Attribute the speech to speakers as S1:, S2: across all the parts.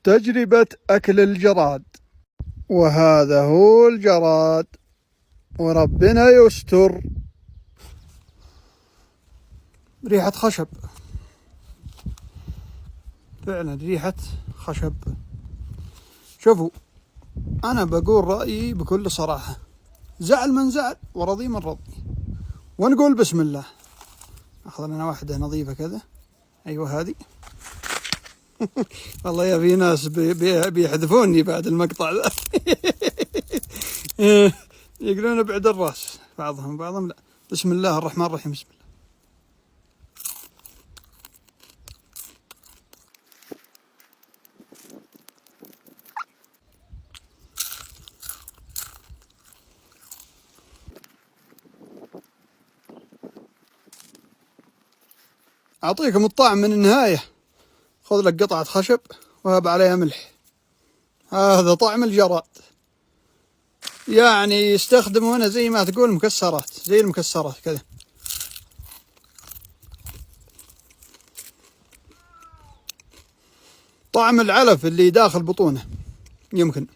S1: تجربة أكل الجراد. وهذا هو الجراد وربنا يستر. ريحة خشب، فعلا ريحة خشب. شوفوا، أنا بقول رأيي بكل صراحة، زعل من زعل ورضي من رضي، ونقول بسم الله. أخذ لنا واحدة نظيفة كذا، أيوة هذه. والله يا في ناس بيحذفوني بعد المقطع ذا. يقولون ابعد الراس، بعضهم لا. بسم الله الرحمن الرحيم. بسم الله. أعطيكم الطعم من النهاية. خذ لك قطعة خشب وهب عليها ملح. هذا طعم الجراد. يعني يستخدموا هنا زي ما تقول مكسرات، زي المكسرات كذا. طعم العلف اللي داخل بطونه يمكن.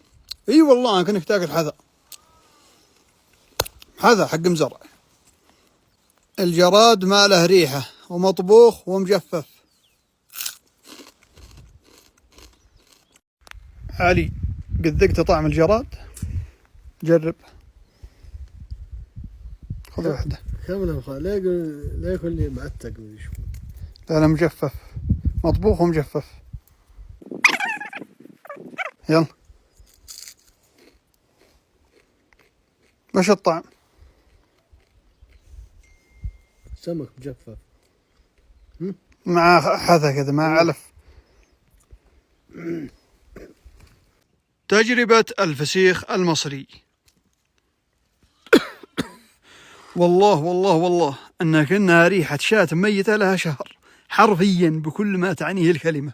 S1: اي والله كأنك تاكل حذا حق مزرع. الجراد ما له ريحة، ومطبوخ ومجفف. علي، قد ذقت طعم الجراد؟ جرب، خذ واحدة.
S2: لا يكون لي معتق.
S1: لا مجفف، مطبوخ ومجفف. يلا، وش الطعم؟
S2: سمك مجفف
S1: مع حذا كذا، مع علف. تجربة الفسيخ المصري. والله أنها كأنها ريحة شاة ميتة لها شهر، حرفيا بكل ما تعنيه الكلمة.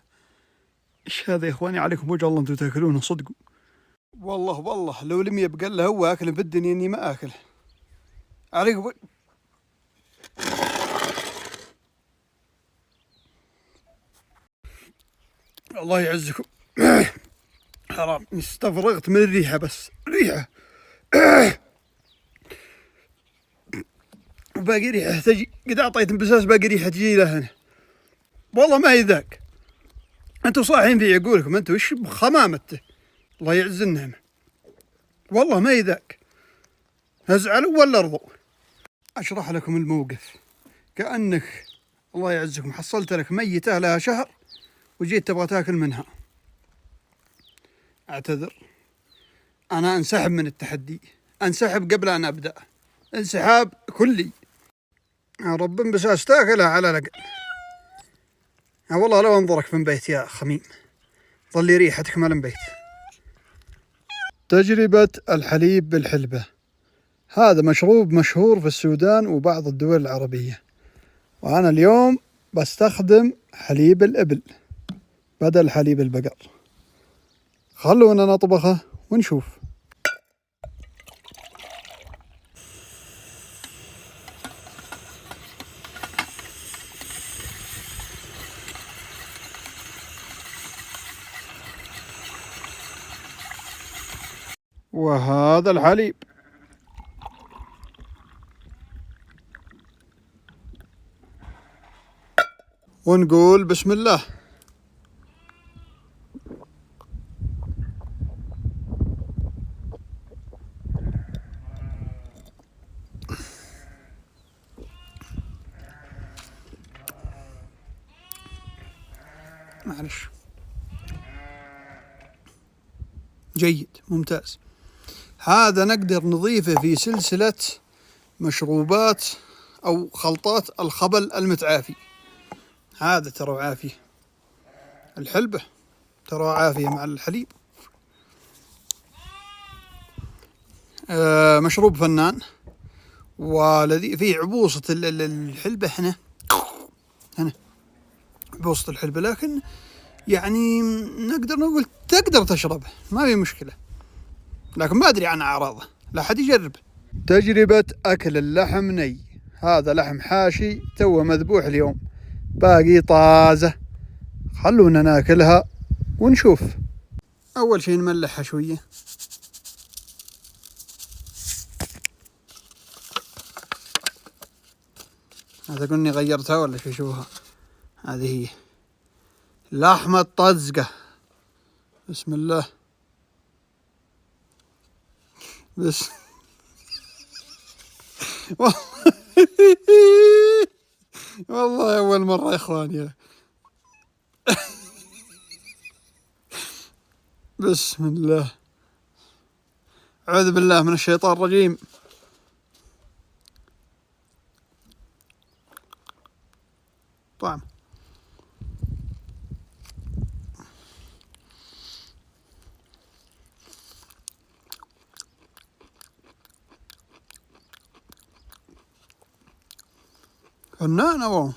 S1: إيش هذا يا إخواني؟ عليكم وجه الله أنتم تاكلونه صدقوا. والله لو لم يبقى له هو أكل في الدنيا إني ما آكل. عليكم الله يعزكم. حرام، استفرغت من الريحة، بس ريحة. باقي ريحة تجي، قد أعطيت انبساس، باقي ريحة تجي له هنا. والله ما هي ذاك. أنتوا صاحين في عقولكم، أنتوا وش بخمامته. الله يعز النعمة. والله ما هي ذاك. ازعلوا ولا ارضوا. أشرح لكم الموقف. كأنك الله يعزكم حصلت لك ميتة لها شهر وجيت تبغى تاكل منها. أعتذر، أنا أنسحب من التحدي، أنسحب قبل أن أبدأ، انسحاب كلي. يا رب انبساس تاكلها على الأقل. والله لو انظرك من بيت يا خميم، ظلي ريحتك ما لم بيت. تجربة الحليب بالحلبة. هذا مشروب مشهور في السودان وبعض الدول العربية، وأنا اليوم بستخدم حليب الإبل بدل حليب البقر. خلونا نطبخه ونشوف. وهذا الحليب. ونقول بسم الله. معلش، جيد ممتاز. هذا نقدر نضيفه في سلسلة مشروبات أو خلطات الخبل المتعافي. هذا ترى عافية، الحلبة ترى عافية مع الحليب. مشروب فنان، والذي فيه عبوصة الحلبة هنا عبوصة الحلبة، لكن يعني نقدر نقول تقدر تشربه ما في مشكلة، لكن ما أدري عن أعراضه، لا حد يجرب. تجربة أكل اللحم ني. هذا لحم حاشي توه مذبوح اليوم، باقي طازة. خلونا ناكلها ونشوف. أول شيء نملحها شوية. هذا قلني غيرتها ولا شو؟ شوفها هذه هي لحمة طزقة. بسم الله. بس والله أول مرة يا إخواني. بسم الله. أعوذ بالله من الشيطان الرجيم. طعم فنانة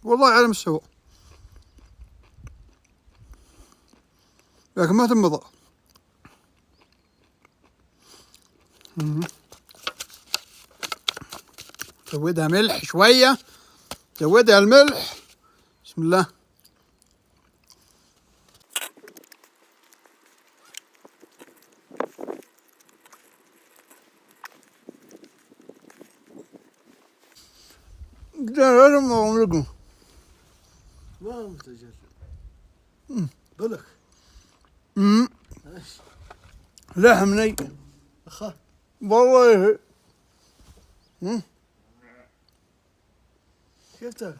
S1: والله على مستوى، لكن ما تنبضع. زودها ملح شوية، زودها الملح. بسم الله.
S2: ما متجرب. بلخ. ايش؟
S1: لحم ني
S2: اخا
S1: والله.
S2: كيف تاكل؟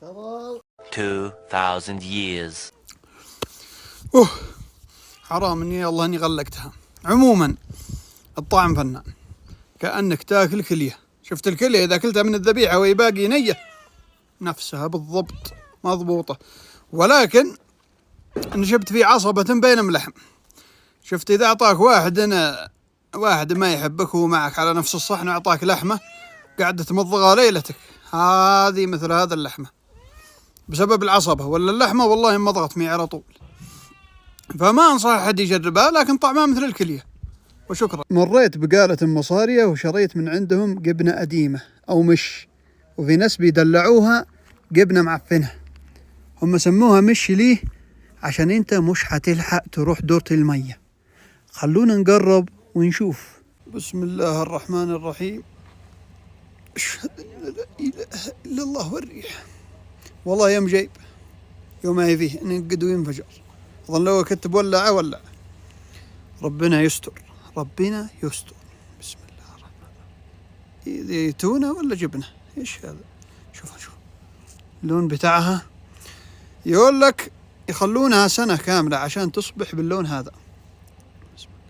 S2: تفضل.
S3: 2000 years.
S1: حرام اني الله اني غلقتها. عموما الطعم فنان، كأنك تاكل كلية. شفت الكلية إذا أكلتها من الذبيحة وهي باقي نية نفسها بالضبط مضبوطة، ولكن نشبت في عصبة بين ملحم. شفت إذا أعطاك واحد ما يحبك هو معك على نفس الصحن وأعطاك لحمة قاعدة تمضغها ليلتك، هذه مثل هذا اللحمة بسبب العصبة، ولا اللحمة والله مضغت معي على طول. فما أنصح أحد يجربها، لكن طعمها مثل الكلية. وشكرا. مريت بقالة مصارية وشريت من عندهم جبنة قديمة أو مش، وفي ناس بيدلعوها جبنة معفنة. هم سموها مش ليه؟ عشان انت مش حتلحق تروح دورة المية. خلونا نقرب ونشوف. بسم الله الرحمن الرحيم. أشهد أن لا إله إلا الله والريح. والله يوم جايب يوم ما فيه نقد وينفجر. أظن لو كنت ولع. ربنا يستر، ربنا يستر. بسم الله الرحمن الرحيم. زيتونة ولا جبنة؟ إيش هذا؟ شوف اللون بتاعها. يقول لك يخلونها سنة كاملة عشان تصبح باللون هذا. بسم الله.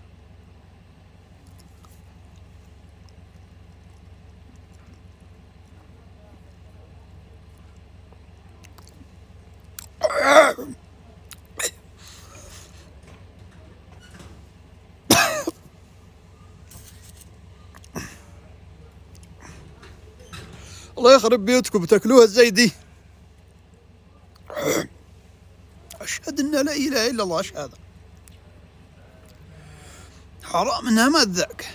S1: الله يخرب بيوتكم بتاكلوها زي دي. أشهد أن لا إله إلا الله. أشهد حرام إنها ما تذاك.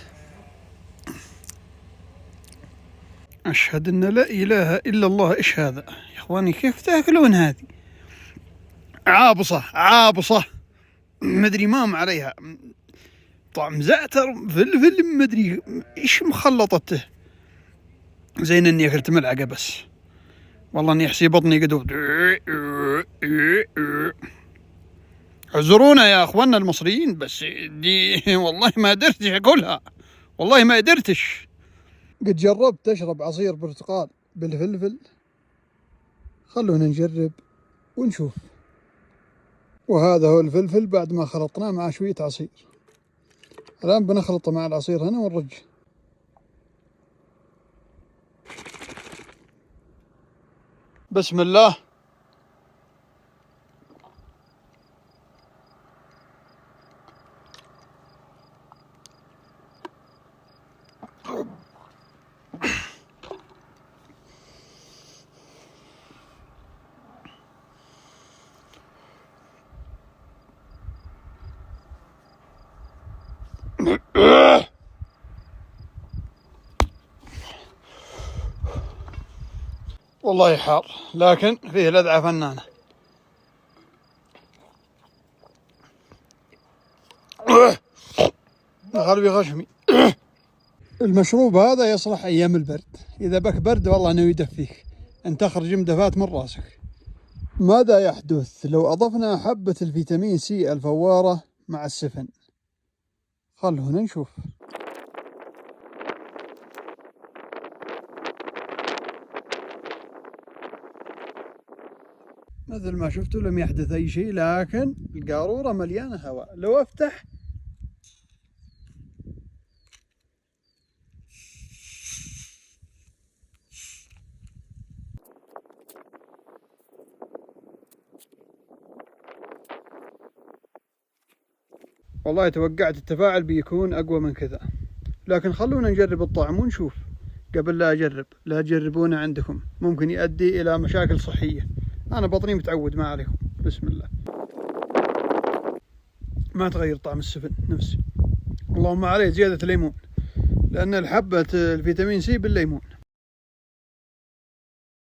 S1: أشهد أن لا إله إلا الله. إيش هذا يا إخواني؟ كيف تاكلون هذه؟ عابصة مدري مام عليها طعم زعتر فلفل مدري إيش مخلطته، زين إني أكلت ملعقة بس. والله إني أحسي بطني قدود. اعذرونا يا اخواننا المصريين، بس دي والله ما قدرتش اكلها، والله ما قدرتش. قد جربت اشرب عصير برتقال بالفلفل، خلونا نجرب ونشوف. وهذا هو الفلفل بعد ما خلطناه مع شوية عصير. الآن بنخلطه مع العصير هنا ونرجه. بسم الله. والله حار لكن فيه لذعة فنانة. قلبي غشمي. المشروب هذا يصلح أيام البرد، إذا بك برد والله أنه يدفيك، أن تخرج مدفات من راسك. ماذا يحدث لو أضفنا حبة الفيتامين سي الفوارة مع السفن؟ خل هنا نشوف. مثل ما شفتوا لم يحدث أي شيء، لكن القارورة مليانة هواء. لو أفتح والله توقعت التفاعل بيكون أقوى من كذا، لكن خلونا نجرب الطعم ونشوف قبل لا أجرب. لا تجربونه عندكم، ممكن يؤدي إلى مشاكل صحية. أنا بطني متعود، ما عليكم. بسم الله. ما تغير طعم السفن نفسه، اللهم عليه زيادة ليمون، لأن الحبة الفيتامين سي بالليمون.